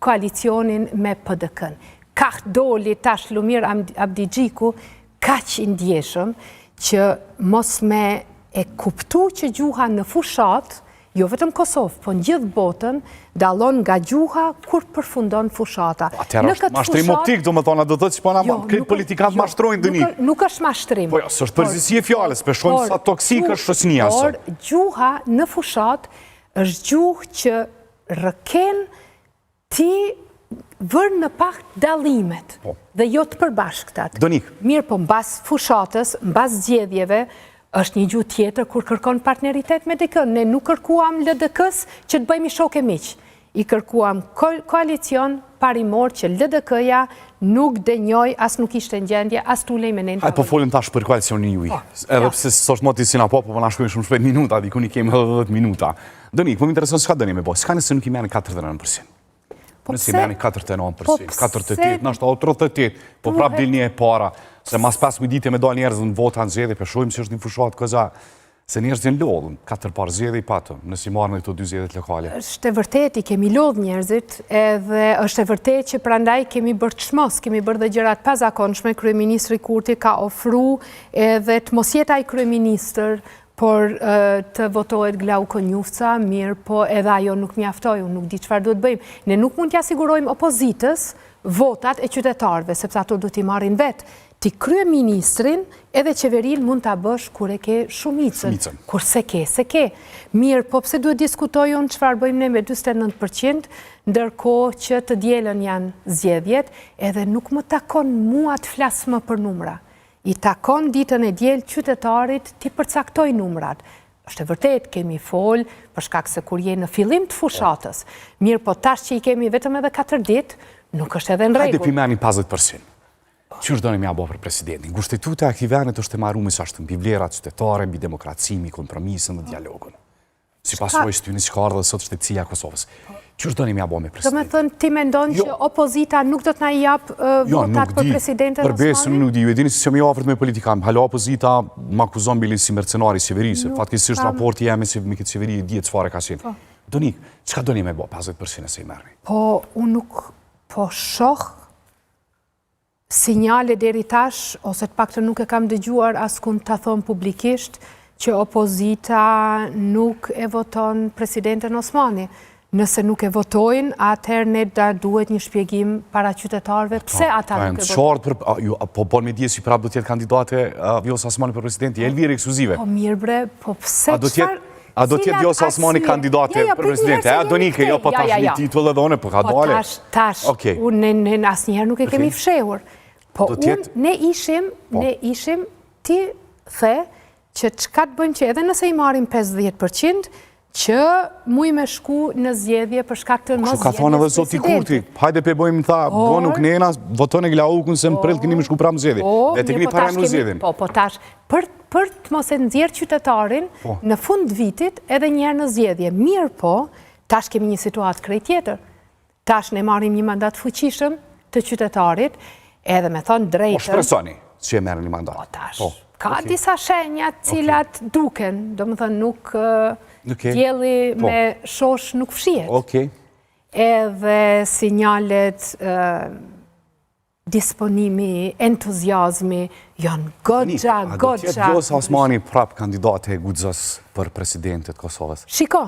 koalicionin me PDK-n. Ka doli tash Lumir Abdigjiku kaq i ndjeshëm që mos me e kuptu që gjuha në fushat, jo vetëm Kosovë, po në gjithë botën, dallon nga gjuha kur përfundon fushata. Atëherë është mashtrim optik, do më thona, do të që po na këtë politikantë mashtrojnë dëni. Nuk është mashtrim. Po jo, së është përgjithësi e fjales, peshojnë sa toksikë është shoqënia. Por gjuha në fushat është gjuhë që rëken ti vërë në pak dallimet dhe jo të përbashkëtat. Donik. Mirë po mbas fushatës, mbas zgjedhjeve, është një gjuhë tjetër kur kërkon partneritet me dikë. Ne nuk kërkuam LDK-s që të bëjmë shok e miq. I kërkuam koalicion parimor që LDK-ja nuk dënjoj, as nuk ishte në gjendje, as të ulej me nejnë. Hajtë po folim tash për koalicionin juj. Edhe pse sot moti si na po na shkojnë shumë shpejt minuta, diku i kemi 10 minuta. Donik, po më intereson s'ka dëni me bo. S'ka nëse nuk i merrni 49%. Nësi meni 49%, 48%, nështë 38%, po prap dilni e para, se mas 15 dite me do njerëz në vota në zjedhe, përshojmë që është një fushat këza, se njerëz në lodhën, 4 par zjedhe i patëm, nësi marrë në këto 2 zjedhet lokale. Është e vërtet, i kemi lodhë njerëzit, edhe është e vërtet që prandaj kemi bërë çmos, kemi bërë dhe gjërat pazakonshme, kryeministri Kurti ka ofru edhe të mos jetë ai kryeministër, por të votohet Glauko Njufca, mirë, po edhe ajo nuk mjaftoi, unë nuk di çfarë duhet bëjmë. Ne nuk mund t'ja sigurojmë opozitës votat e qytetarëve, sepse ato duhet t'i marrin vetë. Ti kryeministrin edhe qeverin mund t'a bësh kur e ke shumicën. Kur se ke. Mirë, po pse duhet diskutojun çfarë bëjmë ne me 49%, ndërkohë që të dielën janë zgjedhjet, edhe nuk më takon mua të flas më për numra. I takon ditën e diel qytetarit t'i përcaktoj numrat. Është e vërtet, kemi fol, për shkak se kur je në fillim të fushatës. Mirë, po tash që i kemi vetëm edhe 4 ditë, nuk është edhe në rregull. Hajde pimeni 50%. Që është do në mja bo për presidentin? Kushtetuta e aktivenet është e marrë sa është mbi vlerat qytetare, mbi demokraci, mbi kompromisën dhe dialogun. Si pasoj së ty një shkarë dhe sot është e cilja Kosovës. Që është do një mja bo me presidentin? Do me thënë, ti mendon që opozita nuk do të na japë votat për presidentën Osmani? Për besën nuk di, e dini se që me ofert me politikanë. Hala opozita më akuzon bili si mercenari qeverisë. Fatkesisht raporti jemi si me këtë qeveri i djetë çfarë ka qenë. Donik, çka do një me bo 50% e se i merrni? Po, unë nuk po shoh sinjale deri tash, ose të paktën nuk e kam dëgjuar askund ta thon publikisht, që opozita nuk e voton presidentën Osmani. Nëse nuk e votojnë, atëherë ne duhet një shpjegim para qytetarëve pse ata nuk e votojnë. Po me dje si prapë do tjetë kandidate Vjosa Osmani për presidenti, Elvire ekskluzive. Po mirë bre, po pse qëfar... A do tjetë Vjosa Osmani kandidate për presidenti? A Donike, jo, po tash një titull edhe one, po ka dole. Po tash, unë asë njëherë nuk e kemi fshehur. Po unë, ne ishim, ti the, që qka të bëjmë që edhe nëse i marim 50%, që muj me shku në zgjedhje për shkak të mos zgjedhjes presidentit. Ka thonë edhe zoti Kurti, hajde pe bojmë tha, bo nuk nena, voton e Glaukun se më prill këni me shku pra më zgjedhje. Dhe të këni para në zgjedhjen. Po tash, për të mos e nxjerrë qytetarin në fund vitit edhe njerë në zgjedhje. Mirë po, tash kemi një situatë krejt tjetër. Tash ne marim një mandat fuqishëm të qytetarit, edhe me thonë drejtën. Po shpresoni që e merë një mandat. Po tash, ka disa shenjat cilat duken, do më thënë nuk... Djeli me shosh nuk fshihet. Edhe sinjalet, disponimi, entuziazmi, janë goxha. A do tjetë Vjosa Osmani prap kandidate e guxës për presidentit Kosovës? Shiko,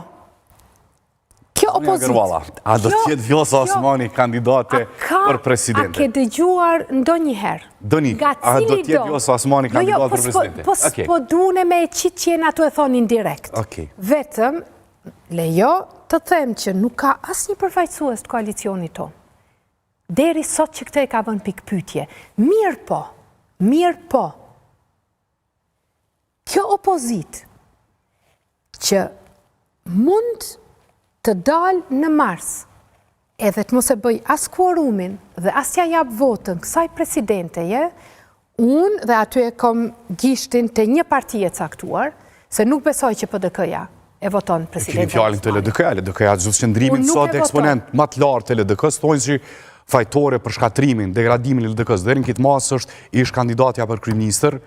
kjo opozit. A do tjetë Vjosa Osmani kandidate për presidentit? A ke dëgjuar ndonjëherë? Donik, a do tjetë Vjosa Osmani kandidate për presidentit? Po dune me qitë që jena të e thonë indirekt. Vetëm, lejo të them që nuk ka asë një përfaqësues të koalicionit tonë. Deri sot që këte e ka vënë pikpytje. Mirë po, kjo opozit që mund të dalë në mars, edhe të mos e bëj as kvorumin dhe as t'ja jap votën kësaj presidenteje, unë dhe aty e kom gishtin të një partije caktuar, se nuk besoj që PDK-ja e voton presidentin. Kini fjallin të LDK-ja, LDK-ja gjithë qëndrimin sot eksponent më të lartë të LDK-s, thonë që fajtore për shkatrimin, degradimin e LDK-s, dherin këtë masë është ish kandidatja për kryeministër,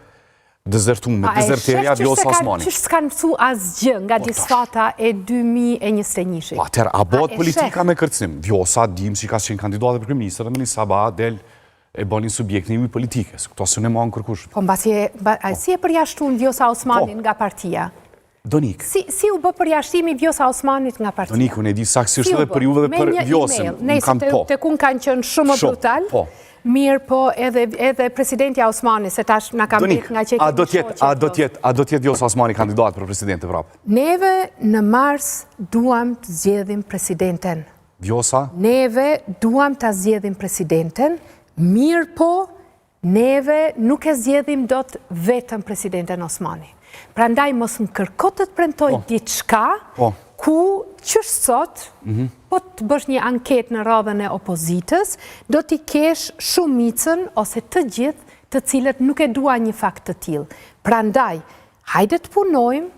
dezertume, dezerterja Vjosa Osmani. Qështë s'kanë mësu asgjë nga disfata e 2021? Atër, a bëhet politika me kërcim? Vjosa, dim që ka qenë kandidatë për kryeministër, dhe më një sabat del e bënin subjektin e politikës. Këto së në ma në kërkush. Po, si e përjashtun Vjosa Osmanin nga partia? Donik. Si u bë përjashtimi Vjosa Osmanit nga partia? Donik, unë e di saksisht edhe për juve dhe për Vjosën. Nëjse të kun kanë qënë shumë brutal. Mirë po edhe presidentja Osmani, se tash nga kam bit nga që a do tjetë Vjosa Osmani kandidat për presidente prapë? Neve në mars duam të zgjedhim presidenten. Vjosa? Neve duam të zgjedhim presidenten, mirë po neve nuk e zgjedhim do të vetëm presidenten Osmani. Pra ndaj mos më kërkot të të premtoj diçka ku qështë sot, po të bësh një anket në radhën e opozitës, do t'i kesh shumicën ose të gjithë të cilët nuk e dua një fakt të tillë. Pra ndaj, hajde të punojmë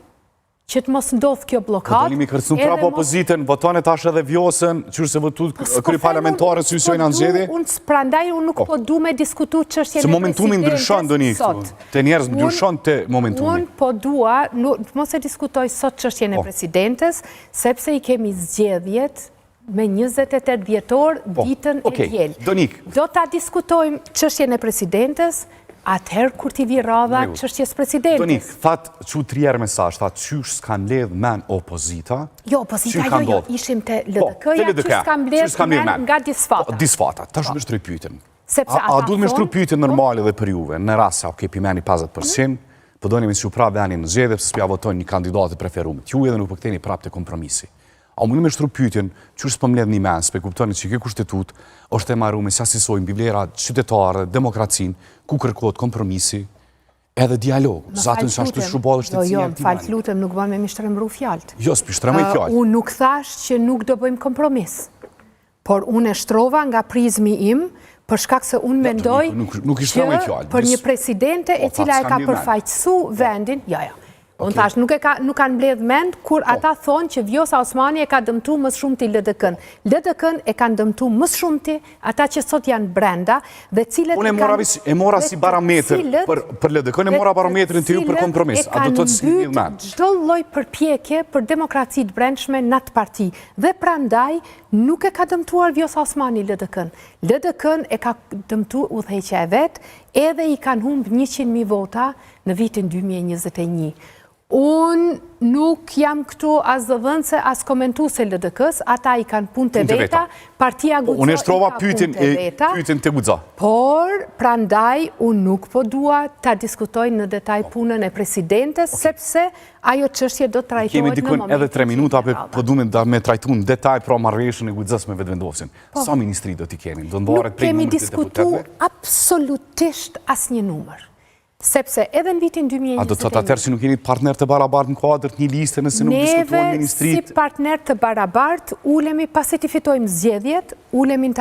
që të mos ndodhë kjo blokad. Do limi kërcun prapë opozitën, votone tash edhe Vjosën, qërë se votu kry parlamentarë së jësojnë në nëzgjedi? Pra ndaj, unë nuk po du me diskutu qështjene se momentumi ndryshon, do një këtu. Të njerës ndryshon të momentumi. Unë po dua, mos e diskutoj sot qështjene presidentes, sepse i kemi zgjedhjet me 28 dhjetor ditën e djel. Do ta diskutojmë qështjene presidentes, atëherë kur t'i vi radha qështjes presidentes. Donik, thatë që të rjerë mesazh, thatë qysh s'kan ledh men opozita? Jo, opozita jo, ishim të LDK-ja, qysh s'kan ledh men nga disfata. Disfata, ta shumë shtruj pyjtën. A du të me shtruj pyjtën normali dhe për juve, në rasa, pi meni 50%, përdojnë me që pra veni në zgjedhje, pësë pja votojnë një kandidatë preferumit. Ju edhe nuk përkteni prap të kompromisi. A më në me shtru pyjtën, qërës për mledh një mens, pe kuptoni që kjo kushtetut është e maru me se asisojnë biblera qytetarë, demokracin, ku kërkot kompromisi edhe dialogu. Zatën që ashtu shrubalë është të cilë Jo, më falë lutëm, nuk bën me mi shtrembru fjallët. Jo, s'pi shtrembru fjallët. Unë nuk thash që nuk do bëjmë kompromis, por unë e shtrova nga prizmi im, për shkak se unë mendoj që për një presidente e cila e ka përfaqësu vendin, unë thash, nuk kanë mbledh mend, kur ata thonë që Vjosa Osmani e ka dëmtu mësë shumë të LDK-n. LDK-n e kanë dëmtu mësë shumë të ata që sot janë brenda, dhe cilët unë e mora si barometr për LDK-n, e mora barometrin të ju për kompromis. A do të të s'një mend? Çdo lloj përpjekje për demokraci të brendshme në atë parti. Dhe prandaj nuk e ka dëmtuar Vjosa Osmani LDK-n. LDK-n e ka dëmtu udhëheqja e vet, edhe i kanë humbë 100.000 vota në vitin 2021. Unë nuk jam këtu as dëvëndse, as komentuse LDK-s, ata i kanë punë të veta, partia Guxo i ka punë të veta, por prandaj unë nuk po dua ta diskutoj në detaj punën e presidentes, sepse ajo çështje do të trajtohet në momentin. Kemi dikun edhe 3 minuta, po du me trajtu në detaj pra marrëveshjen e Guxos me vetëvendosin. Sa ministri do t'i kemi? Nuk kemi diskutu absolutisht asnjë numër. Sepse edhe në vitin 2021... A do të thotë atëherë që nuk jeni partner të barabartë në kuadrët një listë nëse nuk diskutuan ministrit? Neve si partner të barabartë, ulemi pasi t'i fitojmë zgjedhjet, ulemi